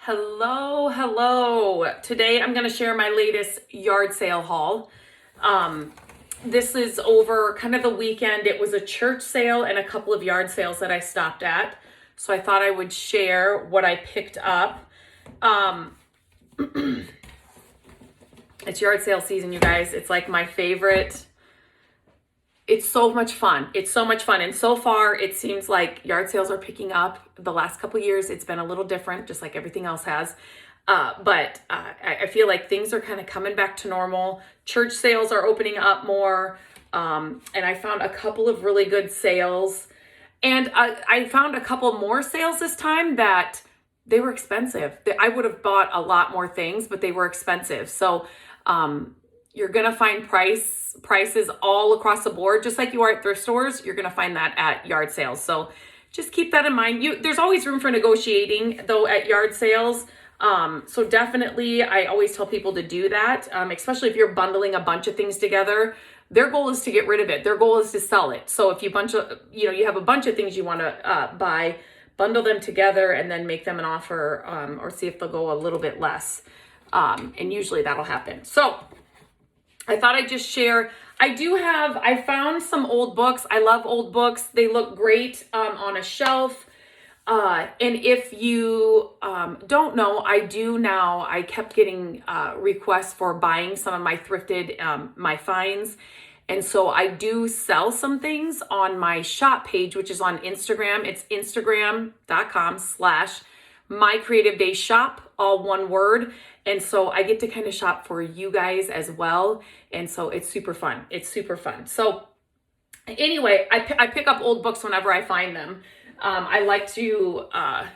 Hello. Today I'm going to share my latest yard sale haul. This is over kind of the weekend. It was a church sale and a couple of yard sales that I stopped at. So I thought I would share what I picked up. It's yard sale season, you guys. It's like my favorite. It's so much fun. And so far, it seems like yard sales are picking up. The last couple of years, it's been a little different, just like everything else has. But I feel like things are kind of coming back to normal. Church sales are opening up more. And I found a couple of really good sales. And I found a couple more sales this time that they were expensive. I would have bought a lot more things, but they were expensive. So you're going to find prices all across the board, just like you are at thrift stores. You're going to find that at yard sales. So just keep that in mind. There's always room for negotiating though at yard sales. So definitely I always tell people to do that, especially if you're bundling a bunch of things together. Their goal is to get rid of it. Their goal is to sell it. So if you have a bunch of things you want to buy, bundle them together and then make them an offer, or see if they'll go a little bit less. And usually that'll happen. So I thought I'd just share. I found some old books. I love old books. They look great on a shelf. And if you don't know, I do now. I kept getting requests for buying some of my thrifted, my finds. And so I do sell some things on my shop page, which is on Instagram. It's instagram.com/mycreativeDayShop, all one word. And so I get to kind of shop for you guys as well. And so it's super fun. So anyway, I pick up old books whenever I find them. I like to, I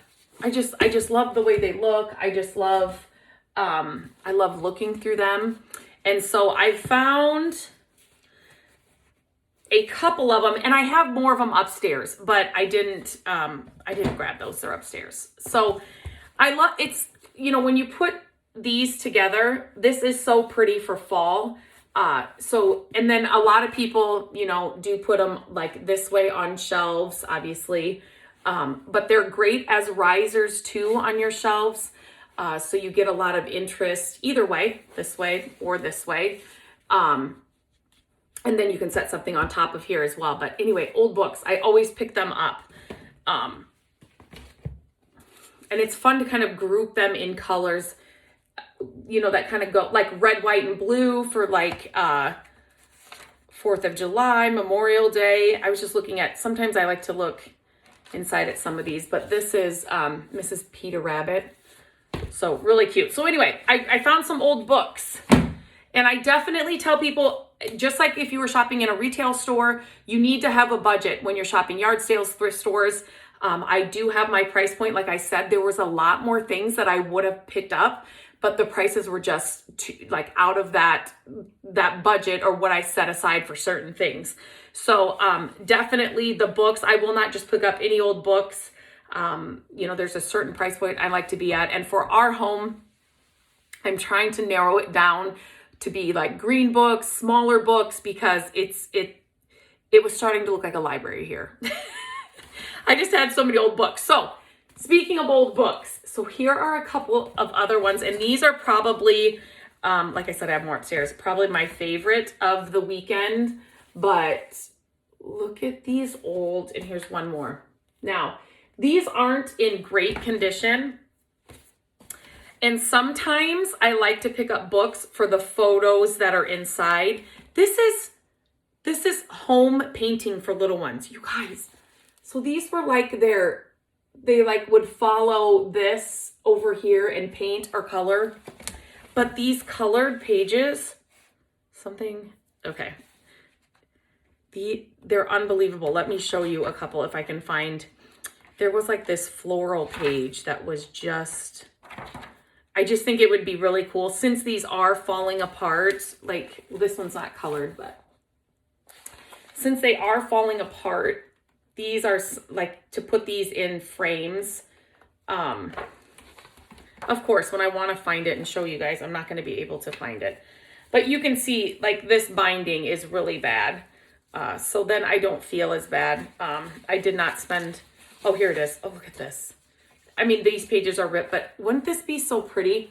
just love the way they look. I love looking through them. And so I found a couple of them, and I have more of them upstairs, but I didn't grab those. They're upstairs. So it's, when you put these together, this is so pretty for fall. And then a lot of people, do put them like this way on shelves, obviously. But they're great as risers too on your shelves. So you get a lot of interest either way, this way or this way. And then you can set something on top of here as well. But anyway, old books, I always pick them up. And it's fun to kind of group them in colors, that kind of go like red, white, and blue for like 4th of July, Memorial Day. I was just looking at, sometimes I like to look inside at some of these, but this is Mrs. Peter Rabbit. So really cute. So anyway, I found some old books, and I definitely tell people, just like if you were shopping in a retail store, you need to have a budget when you're shopping yard sales, thrift stores. I do have my price point. Like I said, there was a lot more things that I would have picked up, but the prices were just out of that budget or what I set aside for certain things. So definitely the books, I will not just pick up any old books. There's a certain price point I like to be at. And for our home, I'm trying to narrow it down to be like green books, smaller books, because it was starting to look like a library here. I just had so many old books. So speaking of old books, so here are a couple of other ones, and these are probably, like I said, I have more upstairs, probably my favorite of the weekend, but look at these old, and here's one more. Now, these aren't in great condition, and sometimes I like to pick up books for the photos that are inside. This is home painting for little ones, you guys. So these were like they would follow this over here and paint or color. But these colored pages, okay. They're unbelievable. Let me show you a couple if I can find. There was like this floral page that was I just think it would be really cool since these are falling apart. Like, well, this one's not colored, but since they are falling apart, these are like to put these in frames. Of course, when I want to find it and show you guys, I'm not going to be able to find it. But you can see like this binding is really bad. So then I don't feel as bad. I did not spend, oh, here it is. Oh, look at this. I mean, these pages are ripped, but wouldn't this be so pretty?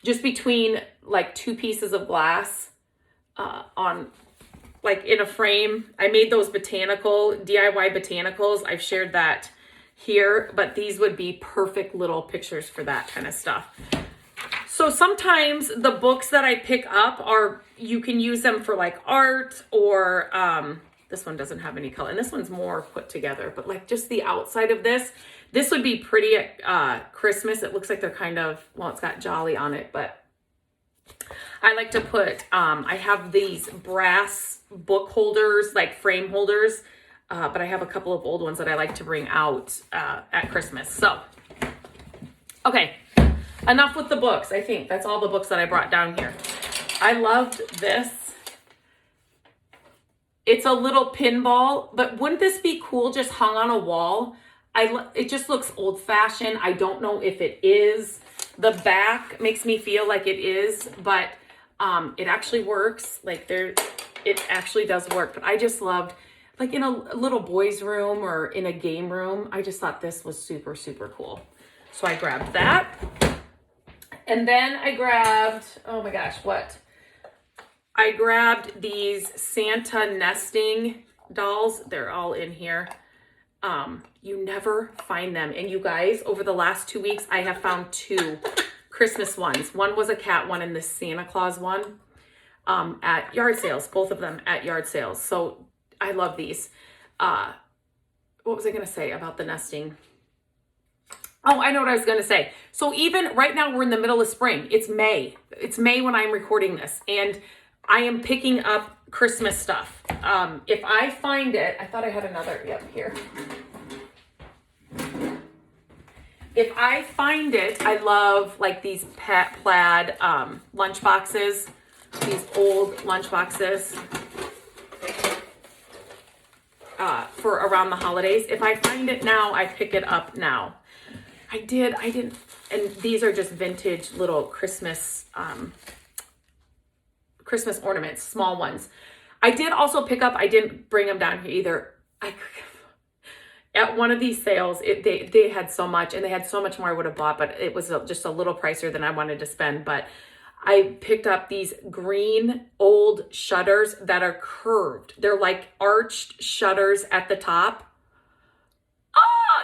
Just between like 2 pieces of glass on like in a frame. I made those DIY botanicals. I've shared that here, but these would be perfect little pictures for that kind of stuff. So sometimes the books that I pick up you can use them for like art or, this one doesn't have any color and this one's more put together, but like just the outside of this would be pretty at Christmas. It looks like they're kind of, well, it's got jolly on it, but I like to put, I have these brass book holders, like frame holders, but I have a couple of old ones that I like to bring out at Christmas. So, okay, enough with the books. I think that's all the books that I brought down here. I loved this. It's a little pinball, but wouldn't this be cool just hung on a wall? It just looks old-fashioned. I don't know if it is. The back makes me feel like it is, but it actually works. Like it actually does work. But I just loved, like in a little boy's room or in a game room, I just thought this was super, super cool. So I grabbed that. And then I grabbed, oh my gosh, what? I grabbed these Santa nesting dolls. They're all in here. You never find them. And you guys, over the last 2 weeks, I have found 2 Christmas ones. One was a cat one and the Santa Claus one at yard sales, both of them at yard sales. So I love these. What was I going to say about the nesting? Oh, I know what I was going to say. So even right now, we're in the middle of spring. It's May. It's May when I'm recording this. And I am picking up Christmas stuff. If I find it, I thought I had another, yep, here. If I find it, I love like these plaid lunch boxes, these old lunch boxes for around the holidays. If I find it now, I pick it up now. I didn't, and these are just vintage little Christmas ornaments, small ones. I did also pick up, I didn't bring them down here either. At one of these sales, they had so much, and they had so much more I would have bought, but it was just a little pricier than I wanted to spend. But I picked up these green old shutters that are curved. They're like arched shutters at the top.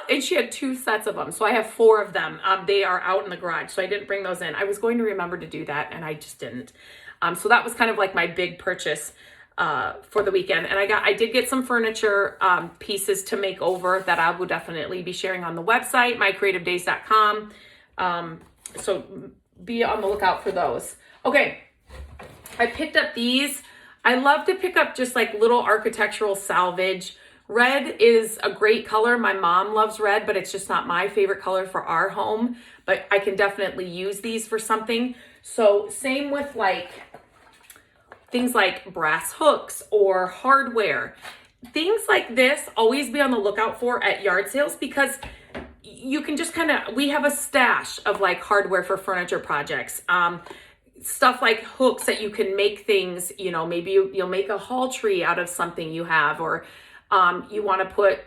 And she had 2 sets of them. So I have 4 of them. They are out in the garage. So I didn't bring those in. I was going to remember to do that, and I just didn't. So that was kind of like my big purchase for the weekend. And I did get some furniture pieces to make over that I will definitely be sharing on the website, mycreativedays.com. So be on the lookout for those. Okay, I picked up these. I love to pick up just like little architectural salvage. Red is a great color. My mom loves red, but it's just not my favorite color for our home. But I can definitely use these for something. So same with like things like brass hooks or hardware. Things like this, always be on the lookout for at yard sales, because you can just we have a stash of like hardware for furniture projects. Stuff like hooks that you can make things, maybe you'll make a hall tree out of something you have, or you want to put,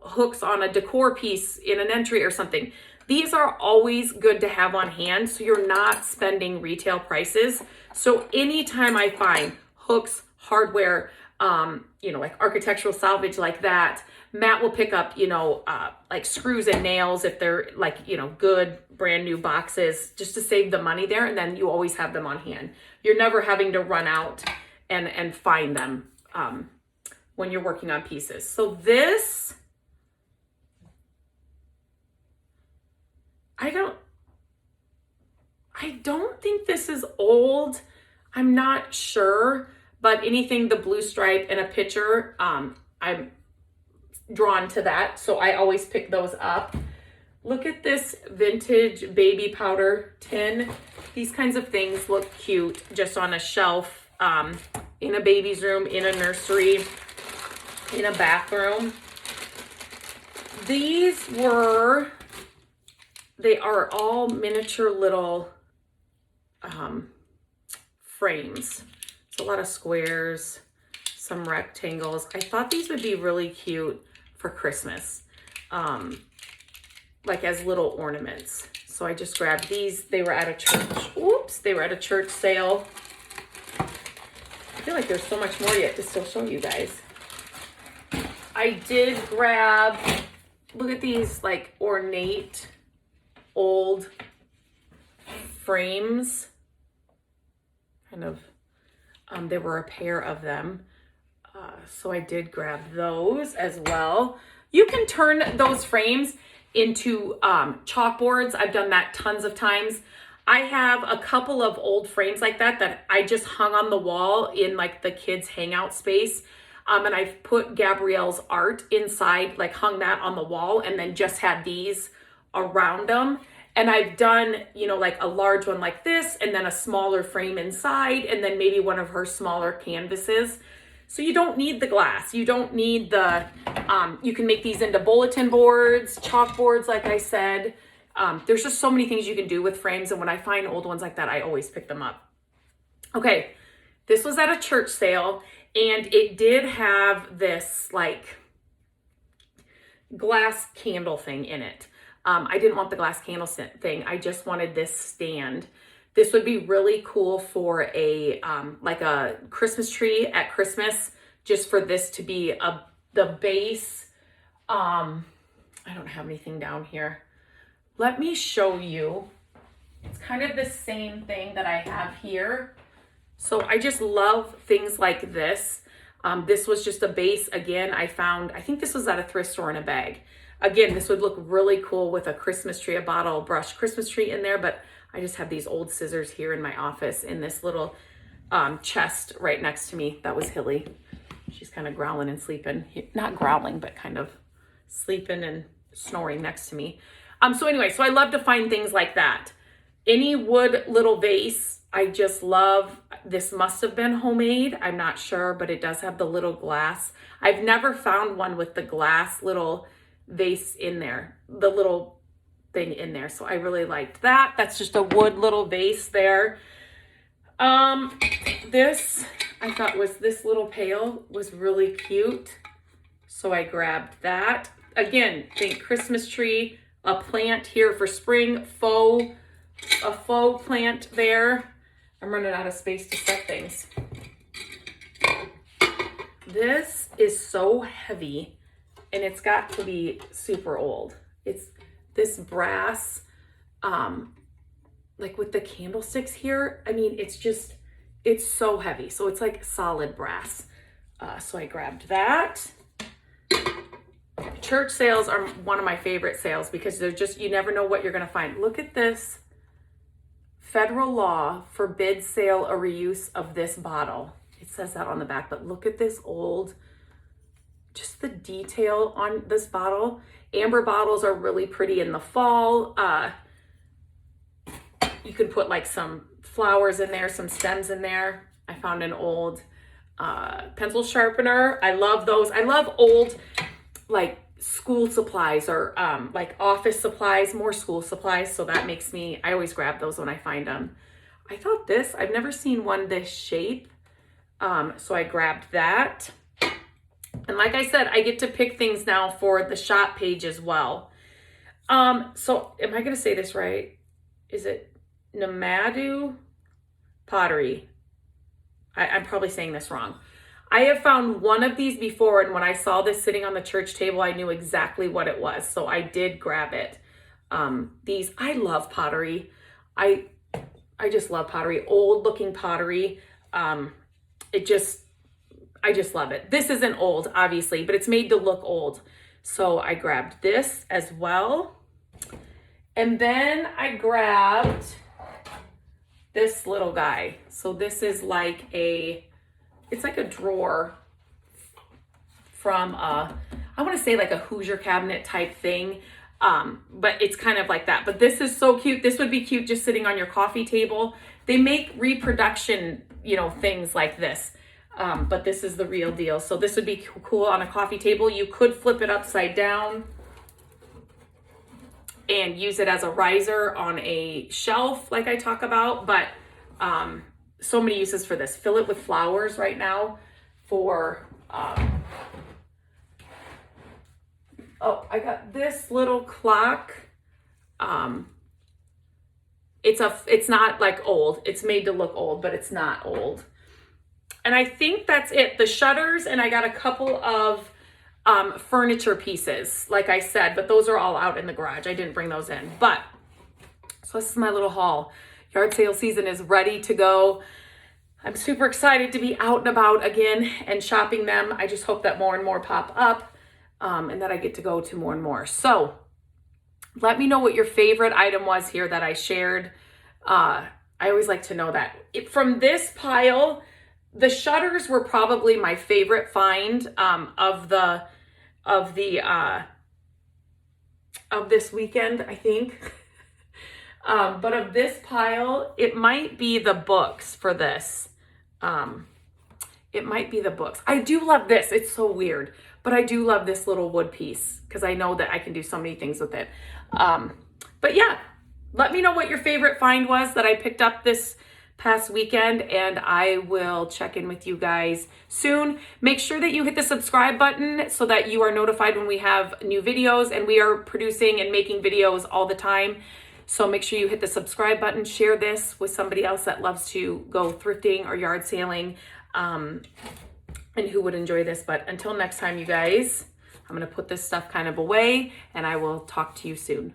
hooks on a decor piece in an entry or something. These are always good to have on hand, so you're not spending retail prices. So anytime I find hooks, hardware, like architectural salvage like that, Matt will pick up, like screws and nails if they're like, good brand new boxes, just to save the money there. And then you always have them on hand. You're never having to run out and find them when you're working on pieces. So this, I don't think this is old. I'm not sure, but anything, the blue stripe and a picture, I'm drawn to that. So I always pick those up. Look at this vintage baby powder tin. These kinds of things look cute just on a shelf, in a baby's room, in a nursery, in a bathroom. They are all miniature little frames. It's a lot of squares, some rectangles. I thought these would be really cute for Christmas. like as little ornaments. So I just grabbed these. They were at a church. Oops, they were at a church sale. I feel like there's so much more yet to still show you guys. I did grab, look at these like ornate old frames. Kind of, there were a pair of them. So I did grab those as well. You can turn those frames into chalkboards. I've done that tons of times. I have a couple of old frames like that I just hung on the wall in like the kids' hangout space. And I've put Gabrielle's art inside, like hung that on the wall, and then just had these around them. And I've done, you know, like a large one like this, and then a smaller frame inside, and then maybe one of her smaller canvases. So you don't need the glass. You don't need the, you can make these into bulletin boards, chalkboards, like I said. There's just so many things you can do with frames. And when I find old ones like that, I always pick them up. Okay, this was at a church sale, and it did have this like glass candle thing in it. I didn't want the glass candle thing. I just wanted this stand. This would be really cool for a like a Christmas tree at Christmas, just for this to be the base. I don't have anything down here. Let me show you. It's kind of the same thing that I have here. So I just love things like this. This was just a base. Again, I think this was at a thrift store in a bag. Again, this would look really cool with a Christmas tree, a bottle brush Christmas tree in there, but I just have these old scissors here in my office in this little chest right next to me. That was Hilly. She's kind of growling and sleeping. Not growling, but kind of sleeping and snoring next to me. So anyway, so I love to find things like that. Any wood little vase, I just love. This must have been homemade. I'm not sure, but it does have the little glass. I've never found one with the glass little vase in there, the little thing in there. So I really liked that. That's just a wood little vase there. This I thought was this little pail was really cute. So I grabbed that. Again, think Christmas tree, a plant here for spring, a faux plant there. I'm running out of space to set things. This is so heavy, and it's got to be super old. It's this brass, like with the candlesticks here. I mean, it's so heavy. So it's like solid brass. So I grabbed that. Church sales are one of my favorite sales because they're just, you never know what you're going to find. Look at this. Federal law forbids sale or reuse of this bottle. It says that on the back, but look at this old, just the detail on this bottle. Amber bottles are really pretty in the fall. You could put like some flowers in there, some stems in there. I found an old pencil sharpener. I love those. I love old like school supplies or like office supplies, more school supplies. So that makes me, I always grab those when I find them. I thought this, I've never seen one this shape. So I grabbed that. And like I said, I get to pick things now for the shop page as well. So am I going to say this right? Is it Namadu pottery? I'm probably saying this wrong. I have found one of these before, and when I saw this sitting on the church table, I knew exactly what it was. So I did grab it. I love pottery. I just love pottery, old looking pottery. I just love it. This isn't old, obviously, but it's made to look old. So I grabbed this as well. And then I grabbed this little guy. So this is like it's like a drawer from I want to say like a Hoosier cabinet type thing. But it's kind of like that. But this is so cute. This would be cute just sitting on your coffee table. They make reproduction, things like this. But this is the real deal. So this would be cool on a coffee table. You could flip it upside down and use it as a riser on a shelf like I talk about. But so many uses for this. Fill it with flowers right now for, I got this little clock. It's not like old. It's made to look old, but it's not old. And I think that's it. The shutters, and I got a couple of furniture pieces, like I said, but those are all out in the garage. I didn't bring those in. But, so this is my little haul. Yard sale season is ready to go. I'm super excited to be out and about again and shopping them. I just hope that more and more pop up and that I get to go to more and more. So let me know what your favorite item was here that I shared. I always like to know that. From this pile, the shutters were probably my favorite find of this weekend, I think. But of this pile, it might be the books for this. It might be the books. I do love this. It's so weird, but I do love this little wood piece because I know that I can do so many things with it. But yeah, let me know what your favorite find was that I picked up this past weekend, and I will check in with you guys soon. Make sure that you hit the subscribe button so that you are notified when we have new videos, and we are producing and making videos all the time. So make sure you hit the subscribe button, share this with somebody else that loves to go thrifting or yard sailing, and who would enjoy this. But until next time, you guys, I'm going to put this stuff kind of away, and I will talk to you soon.